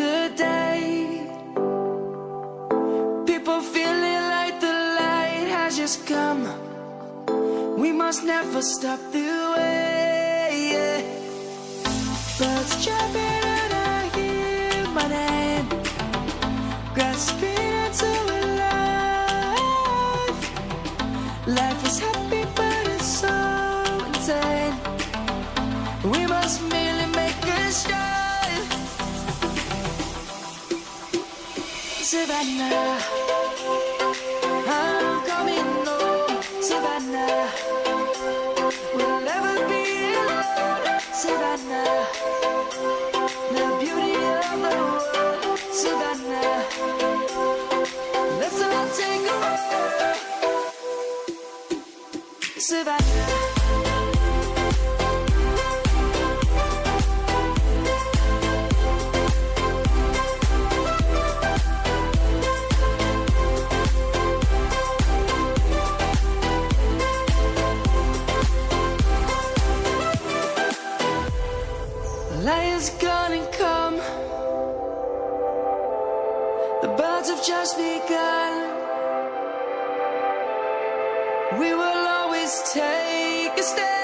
good day. People feeling like the light has just come. We must never stop the way. Birds chirping and I hear my name, grasping into a life. Life is happy but it's so insane. We must merely make a start. Savannah, I'm coming home. Savannah, we'll never be alone. Savannah, the beauty of the world. Savannah, let's all take a walk. Savannah. Light is gonna come. The birds have just begun. We will always take a stand.